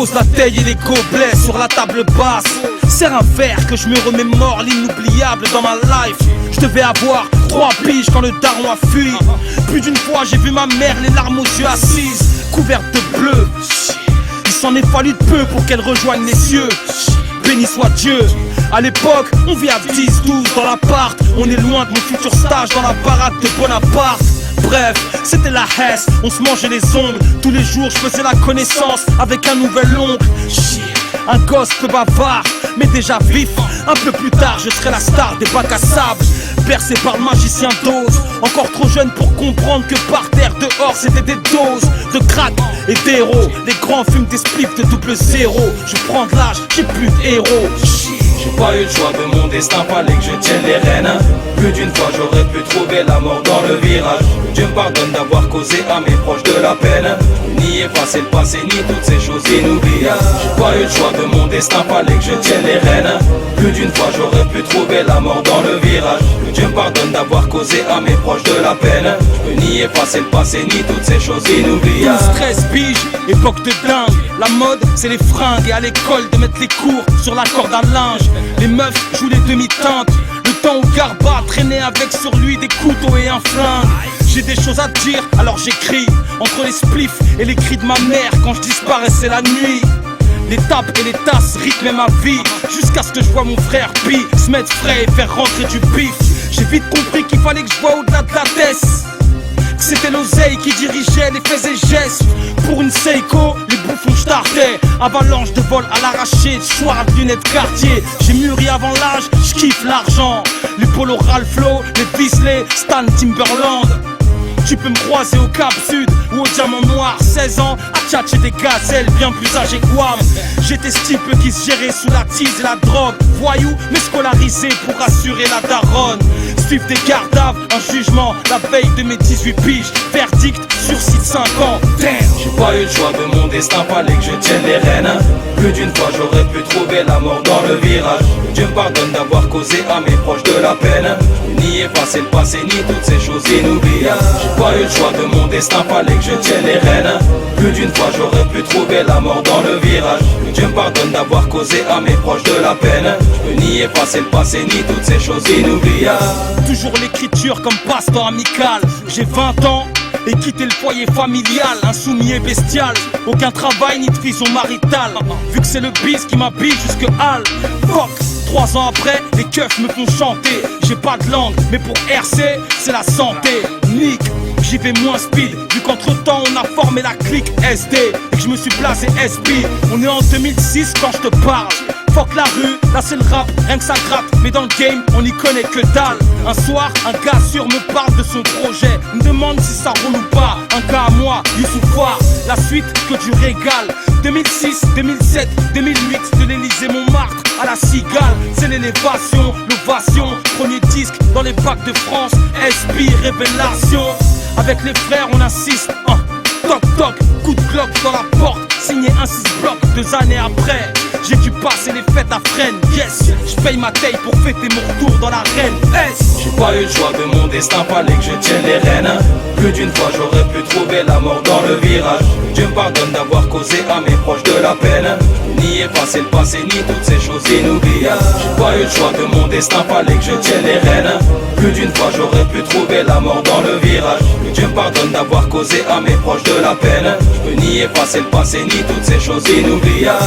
Pose la taille et les gobelets sur la table basse. Serre un verre que je me remémore l'inoubliable dans ma life. Je devais avoir 3 piges quand le daron a fui. Plus d'une fois j'ai vu ma mère les larmes aux yeux assise, couverte de bleu. Il s'en est fallu de peu pour qu'elle rejoigne les cieux. Béni soit Dieu. À l'époque, on vit à 10-12 dans l'appart. On est loin de mon futur stage dans la baraque de Bonaparte. Bref, c'était la hesse, on se mangeait les ongles. Tous les jours, je faisais la connaissance avec un nouvel oncle. Un gosse peu bavard, mais déjà vif. Un peu plus tard, je serai la star des bacs à sable. Bercé par le magicien d'Oz. Encore trop jeune pour comprendre que par terre dehors c'était des doses de crack et d'héros. Les grands fument des spliffs de double zéro. Je prends de l'âge, j'ai plus de héros. J'ai pas eu le choix de mon destin, fallait que je tienne les rênes. Plus d'une fois j'aurais pu trouver la mort dans le virage. Dieu me pardonne d'avoir causé à mes proches de la peine. Ni effacer le passé, ni toutes ces choses inoubliables. J'ai pas eu le choix de mon destin, fallait que je tienne les rênes. Plus d'une fois j'aurais pu trouver la mort dans le virage. Dieu me pardonne d'avoir causé à mes proches de la peine. Je peux ni effacer le passé, ni toutes ces choses inoubliables. 13 piges, époque de dingue. La mode c'est les fringues et à l'école de mettre les cours sur la corde à linge. Les meufs jouent les demi-teintes. Le temps où Garba traînait avec sur lui des couteaux et un flingue. J'ai des choses à dire alors j'écris. Entre les spliffs et les cris de ma mère quand je disparaissais la nuit. Les tapes et les tasses rythmaient ma vie. Jusqu'à ce que je vois mon frère Pi se mettre frais et faire rentrer du bif. J'ai vite compris qu'il fallait que je vois au-delà de la tête. C'était l'oseille qui dirigeait les faits et gestes. Pour une Seiko, les bouffons j'tartais. Avalanche de vol à l'arraché, soir de lunettes quartier. J'ai mûri avant l'âge, j'kiffe l'argent. Les polos Ralph Lauren, les Bisley, Stan Timberland. Tu peux me croiser au Cap Sud ou au Diamant Noir. 16 ans, à tchatcher des gazelles bien plus âgées que Wam. J'étais ce type qui se gérait sous la tise et la drogue. Voyou, mais scolarisé pour assurer la daronne. Suivre des gardes à vue, un jugement la veille de mes 18 piges. Verdict, sursis de 5 ans. Damn. J'ai pas eu le choix de mon destin, fallait que je tienne les rênes. Plus d'une fois j'aurais pu trouver la mort dans le virage. Dieu me pardonne d'avoir causé à mes proches de la peine. Ni effacer le passé, ni toutes ces choses inoubliables. J'ai pas eu le choix de mon destin, fallait que je tienne les rênes. Plus d'une fois j'aurais pu trouver la mort dans le virage. Dieu me pardonne d'avoir causé à mes proches de la peine. Je peux ni effacer le passé, ni toutes ces choses inoubliables. Toujours l'écriture comme passe-temps amical. J'ai 20 ans et quitté le foyer familial. Insoumis et bestial, aucun travail ni de vision maritale. Vu que c'est le bis qui m'habille jusque Hall. Fuck, 3 ans après, les keufs me font chanter. J'ai pas de langue, mais pour RC, c'est la santé. Nick, j'y vais moins speed. Vu qu'entre temps on a formé la clique SD et que je me suis placé SP. On est en 2006 quand je te parle. Fuck la rue, là c'est le rap, rien que ça gratte. Mais dans le game, on n'y connaît que dalle. Un soir, un gars sûr me parle de son projet. Me demande si ça roule ou pas. Un gars à moi, Youssouf War. La suite que du régal. 2006, 2007, 2008, de l'Elysée Montmartre à la Cigale. C'est l'élévation, l'ovation. Premier disque dans les bacs de France. SP, révélation. Avec les frères, on insiste. Toc toc, coup de cloque dans la porte. Signé un 6 blocs, 2 années après. J'ai dû passer les fêtes à Fresnes. Yes, j'paye ma taille pour fêter mon retour dans l'arène. J'ai pas eu le choix de mon destin, fallait que je tienne les rênes. Plus d'une fois j'aurais pu trouver la mort dans le virage. Dieu me pardonne d'avoir causé à mes proches de la peine. Ni effacer le passé, ni toutes ces choses inoubliables. J'ai pas eu le choix de mon destin, fallait que je tienne les rênes. Plus d'une fois j'aurais pu trouver la mort dans le virage. Dieu me pardonne d'avoir causé à mes proches de la peine. Je peux ni effacer le passé, ni toutes ces choses inoubliables.